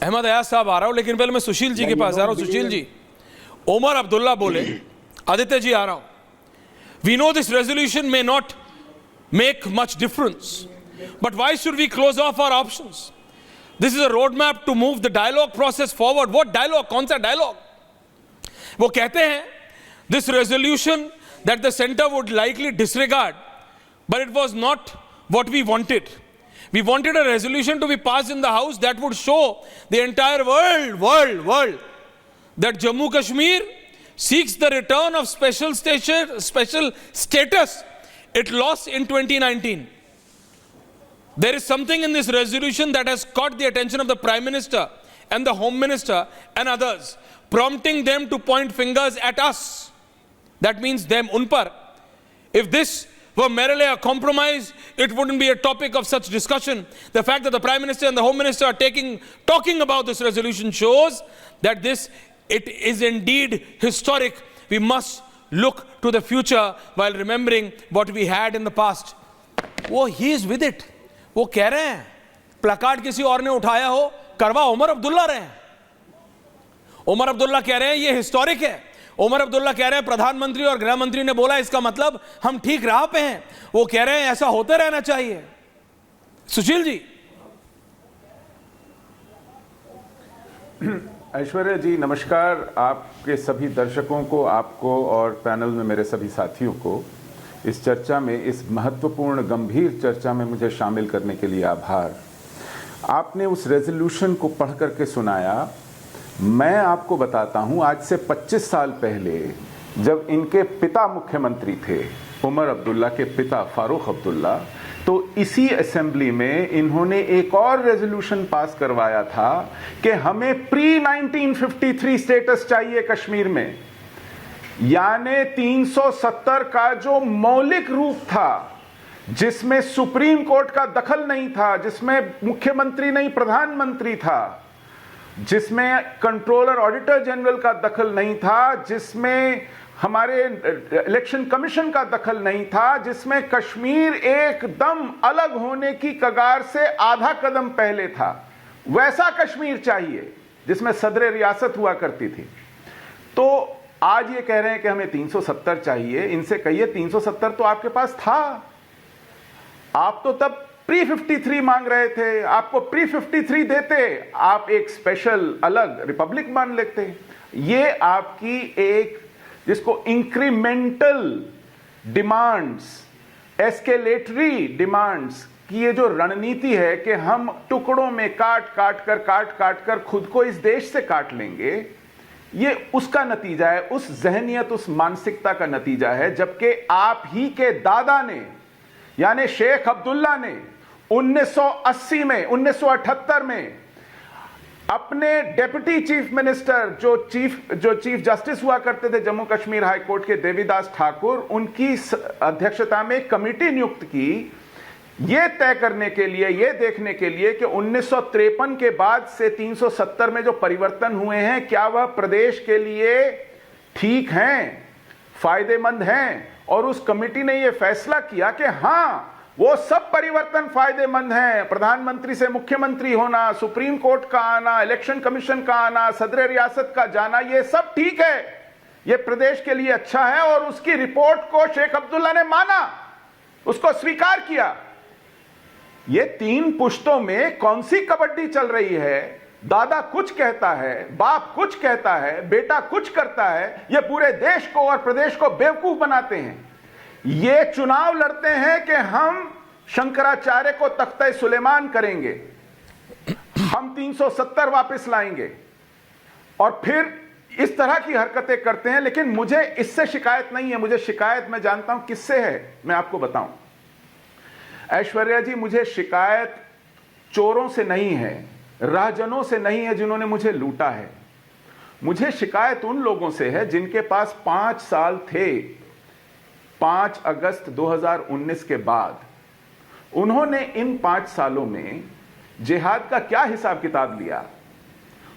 अहमद अयाज साहब आ रहा हूं, लेकिन पहले मैं सुशील जी के पास जा रहा हूं। सुशील जी, ओमर अब्दुल्ला बोले, आदित्य जी आ रहा हूं, we know this resolution may not make much difference, but why should we close off our options? This is a road map to move the dialogue process forward. What dialogue? कौन सा डायलॉग? वो कहते हैं this resolution that the centre would likely disregard, but it was not what we wanted. We wanted a resolution to be passed in the House that would show the entire world that Jammu Kashmir seeks the return of special status it lost in 2019. There is something in this resolution that has caught the attention of the Prime Minister and the Home Minister and others, prompting them to point fingers at us. That means them, un par. If this were merely a compromise, it wouldn't be a topic of such discussion. The fact that the Prime Minister and the Home Minister are talking about this resolution shows that it is indeed historic. We must look to the future while remembering what we had in the past. He is with it. वो कह रहे हैं placard किसी और ने उठाया हो, करवा उमर अब्दुल्ला रहे हैं। उमर अब्दुल्ला कह रहे हैं ये हिस्टोरिक है। उमर अब्दुल्ला कह रहे हैं प्रधानमंत्री और गृह मंत्री ने बोला, इसका मतलब हम ठीक राह पे हैं। वो कह रहे हैं ऐसा होते रहना चाहिए। सुशील जी। ऐश्वर्या जी नमस्कार। आपके सभी दर्शकों को, आपको और पैनल में मेरे सभी साथियों को इस चर्चा में, इस महत्वपूर्ण गंभीर चर्चा में मुझे शामिल करने के लिए आभार। आपने उस रेजोल्यूशन को पढ़ करके सुनाया। मैं आपको बताता हूं, आज से 25 साल पहले जब इनके पिता मुख्यमंत्री थे, उमर अब्दुल्ला के पिता फारूक अब्दुल्ला, तो इसी असेंबली में इन्होंने एक और रेजोल्यूशन पास करवाया था कि हमें प्री 1953 स्टेटस चाहिए कश्मीर में। यानी 370 का जो मौलिक रूप था, जिसमें सुप्रीम कोर्ट का दखल नहीं था, जिसमें मुख्यमंत्री नहीं प्रधानमंत्री था, जिसमें कंट्रोलर ऑडिटर जनरल का दखल नहीं था, जिसमें हमारे इलेक्शन कमीशन का दखल नहीं था, जिसमें कश्मीर एकदम अलग होने की कगार से आधा कदम पहले था, वैसा कश्मीर चाहिए जिसमें सदर रियासत हुआ करती थी। तो आज ये कह रहे हैं कि हमें 370 चाहिए। इनसे कहिए 370 तो आपके पास था। आप तो तब प्री 53 मांग रहे थे। आपको प्री 53 देते, आप एक स्पेशल अलग रिपब्लिक मान लेते। ये आपकी एक, जिसको इंक्रीमेंटल डिमांड्स, एस्केलेटरी डिमांड्स की ये जो रणनीति है कि हम टुकड़ों में काट काट कर खुद को इस देश से काट लेंगे, ये उसका नतीजा है, उस जहनियत, उस मानसिकता का नतीजा है। जबकि आप ही के दादा ने, यानी शेख अब्दुल्ला ने 1980 में, 1978 में अपने डेप्यूटी चीफ मिनिस्टर, जो चीफ जस्टिस हुआ करते थे जम्मू कश्मीर हाई कोर्ट के, देवीदास ठाकुर, उनकी अध्यक्षता में एक कमेटी नियुक्त की, यह तय करने के लिए, यह देखने के लिए कि 1953 के बाद से 370 में जो परिवर्तन हुए हैं, क्या वह प्रदेश के लिए ठीक हैं, फायदेमंद हैं। और उस कमेटी ने यह फैसला किया कि हां, वो सब परिवर्तन फायदेमंद हैं। प्रधानमंत्री से मुख्यमंत्री होना, सुप्रीम कोर्ट का आना, इलेक्शन कमीशन का आना, सदर रियासत का जाना, ये सब ठीक है, ये प्रदेश के लिए अच्छा है। और उसकी रिपोर्ट को शेख अब्दुल्ला ने माना, उसको स्वीकार किया। ये 3 पुश्तों में कौन सी कबड्डी चल रही है? दादा कुछ कहता है, बाप कुछ कहता है, बेटा कुछ करता है। ये पूरे देश को और प्रदेश को बेवकूफ बनाते हैं। ये चुनाव लड़ते हैं कि हम शंकराचार्य को तख्ते सुलेमान करेंगे, हम 370 वापस लाएंगे, और फिर इस तरह की हरकतें करते हैं। लेकिन मुझे इससे शिकायत नहीं है। मुझे शिकायत, मैं जानता हूं किससे है, मैं आपको बताऊं। ऐश्वर्या जी, मुझे शिकायत चोरों से नहीं है, राहजनों से नहीं है जिन्होंने मुझे लूटा है। मुझे शिकायत उन लोगों से है जिनके पास 5 साल थे 5 अगस्त 2019 के बाद। उन्होंने इन 5 सालों में जिहाद का क्या हिसाब किताब लिया?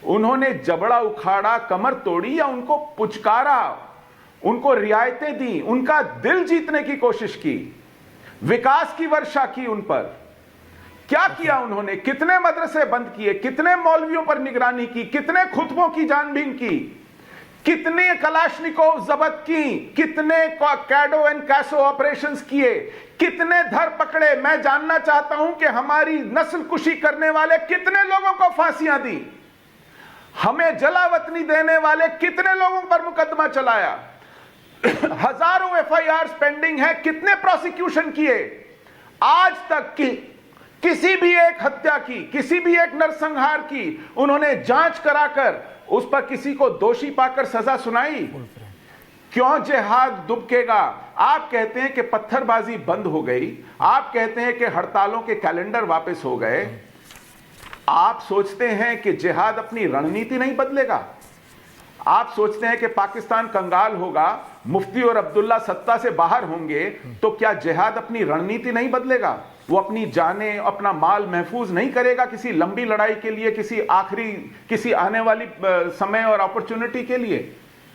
उन्होंने जबड़ा उखाड़ा, कमर तोड़ी, या उनको पुचकारा, उनको रियायतें दी, उनका दिल जीतने की कोशिश की, विकास की वर्षा की उन पर? क्या किया उन्होंने? कितने मदरसे बंद किए, कितने मौलवियों पर निगरानी की, कितने खुतबों की जानबीन की, कितने कलाशनिकोव जब्त की, कितने कैडो एंड कैसो ऑपरेशंस किए, कितने धर पकड़े। मैं जानना चाहता हूं कि हमारी नस्ल कुशी करने वाले कितने लोगों को फांसियां दी, हमें जलावतनी देने वाले कितने लोगों पर मुकदमा चलाया, हजारों एफआईआर पेंडिंग है, कितने प्रोसिक्यूशन किए। आज तक की किसी भी एक हत्या की, किसी भी एक नरसंहार की उन्होंने जांच कराकर उस पर किसी को दोषी पाकर सजा सुनाई? क्यों जिहाद दुबकेगा? आप कहते हैं कि पत्थरबाजी बंद हो गई, आप कहते हैं कि हड़तालों के कैलेंडर वापस हो गए, आप सोचते हैं कि जिहाद अपनी रणनीति नहीं बदलेगा? आप सोचते हैं कि पाकिस्तान कंगाल होगा, मुफ्ती और अब्दुल्ला सत्ता से बाहर होंगे, तो क्या जिहाद अपनी रणनीति नहीं बदलेगा? वो अपनी जाने, अपना माल महफूज नहीं करेगा किसी लंबी लड़ाई के लिए, किसी आने वाली समय और अपॉर्चुनिटी के लिए?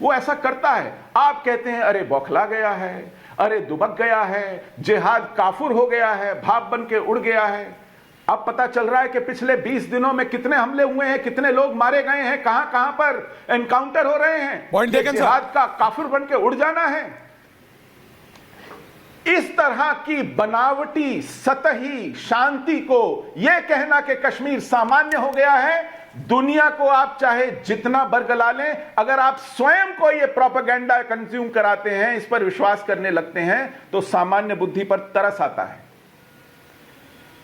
वो ऐसा करता है। आप कहते हैं अरे बौखला गया है, अरे दुबक गया है, जिहाद काफुर हो गया है, भाप बन के उड़ गया है। अब पता चल रहा है कि पिछले 20 दिनों में कितने हमले हुए हैं, कितने लोग मारे गए हैं, कहां कहां पर एनकाउंटर हो रहे हैं। Point taken, sir. जिहाद का काफिर बन के उड़ जाना है। इस तरह की बनावटी सतही शांति को यह कहना कि कश्मीर सामान्य हो गया है, दुनिया को आप चाहे जितना बरगला लें, अगर आप स्वयं को यह प्रोपेगेंडा कंज्यूम कराते हैं, इस पर विश्वास करने लगते हैं, तो सामान्य बुद्धि पर तरस आता है।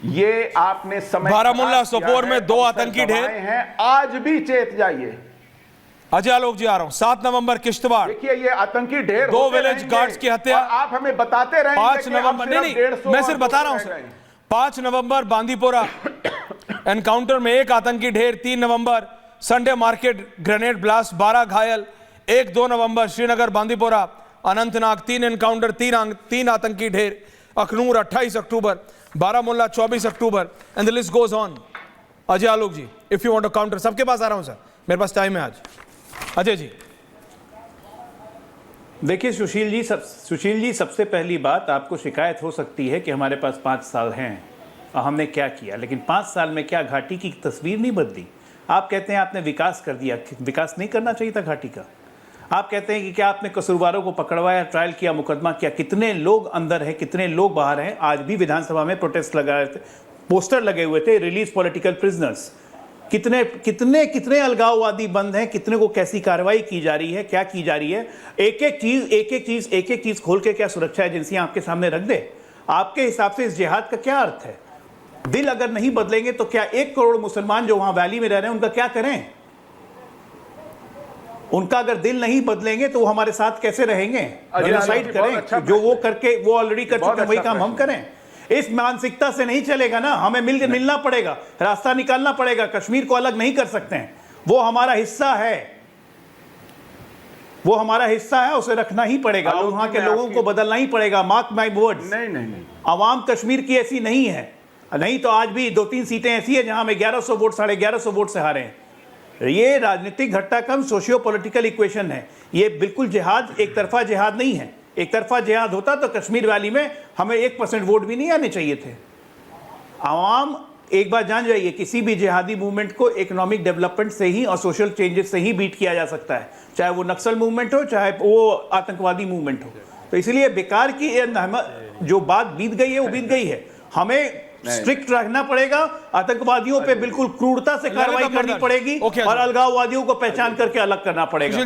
ये आपने समय बारामूला सोपोर में 2 आतंकी ढेर हैं, आज भी चेत जाइए। अजय आलोक जी आ रहा हूं। 7 नवंबर किश्तवाड़, देखिए ये आतंकी ढेर 2 विलेज गार्ड्स की हत्या। आप हमें बताते रहेंगे 5 नवंबर, नहीं मैं सिर्फ बता रहा हूं सर। 5 नवंबर बांदीपोरा एनकाउंटर में 1 आतंकी ढेर। 3 नवंबर संडे मार्केट ग्रेनेड ब्लास्ट, 12 घायल। 1-2 नवंबर श्रीनगर बांदीपोरा अनंतनाग 3 एनकाउंटर, 3 आतंकी ढेर। अखनूर 28 अक्टूबर, बारामूला 24 अक्टूबर, and the list goes on. Ajay Alok ji, if you want to counter, सबके पास आ रहा हूं सर, मेरे पास टाइम है आज। अजय जी देखिए सुशील जी, सबसे पहली बात, आपको शिकायत हो सकती है कि हमारे पास 5 साल हैं और हमने क्या किया, लेकिन 5 साल में क्या घाटी की तस्वीर नहीं बदली? आप कहते हैं आपने विकास कर दिया, विकास नहीं करना चाहिए था घाटी का? आप कहते हैं कि क्या आपने कसूरवारों को पकड़वाया, ट्रायल किया, मुकदमा किया? कितने लोग अंदर हैं, कितने लोग बाहर हैं? आज भी विधानसभा में प्रोटेस्ट लगाए थे, पोस्टर लगे हुए थे, रिलीज पॉलिटिकल प्रिजनर्स। कितने अलगाववादी बंद हैं, कितने को कैसी कार्रवाई की जा रही है, क्या की जा रही है? एक एक चीज खोल के क्या सुरक्षा एजेंसियां आपके सामने रख दे? आपके हिसाब से इस जिहाद का क्या अर्थ है? दिल अगर नहीं बदलेंगे तो क्या 1 करोड़ मुसलमान जो वहां वैली में रह रहे हैं उनका क्या करें? उनका अगर दिल नहीं बदलेंगे तो वो हमारे साथ कैसे रहेंगे? जेनोसाइड करें, जो वो करके वो ऑलरेडी कर चुके हैं, वही काम हम करें? इस मानसिकता से नहीं चलेगा ना, हमें मिलना पड़ेगा, रास्ता निकालना पड़ेगा। कश्मीर को अलग नहीं कर सकते हैं, वो हमारा हिस्सा है, वो हमारा हिस्सा है, उसे रखना ही पड़ेगा और वहां के लोगों को बदलना ही पड़ेगा। Mark my words. नहीं, आवाम कश्मीर की ऐसी नहीं है, नहीं तो आज भी 2-3 सीटें ऐसी है जहां में 1100 वोट 1150 वोट से हारे हैं। ये राजनीतिक घटनाक्रम सोशियो पॉलिटिकल इक्वेशन है। ये बिल्कुल जिहाद एक तरफा जिहाद नहीं है। एक तरफा जिहाद होता तो कश्मीर वैली में हमें 1% वोट भी नहीं आने चाहिए थे। आवाम एक बार जान जाइए, किसी भी जिहादी मूवमेंट को इकोनॉमिक डेवलपमेंट से ही और सोशल चेंजेस से ही बीट किया जा सकता है, चाहे वो नक्सल मूवमेंट हो, चाहे वो आतंकवादी मूवमेंट हो। तो इसलिए बेकार की जो बात बीत गई है वो बीत गई है। हमें स्ट्रिक्ट रहना पड़ेगा, आतंकवादियों पे बिल्कुल क्रूरता से कार्रवाई करनी पड़ेगी और अलगाववादियों को पहचान करके अलग करना पड़ेगा।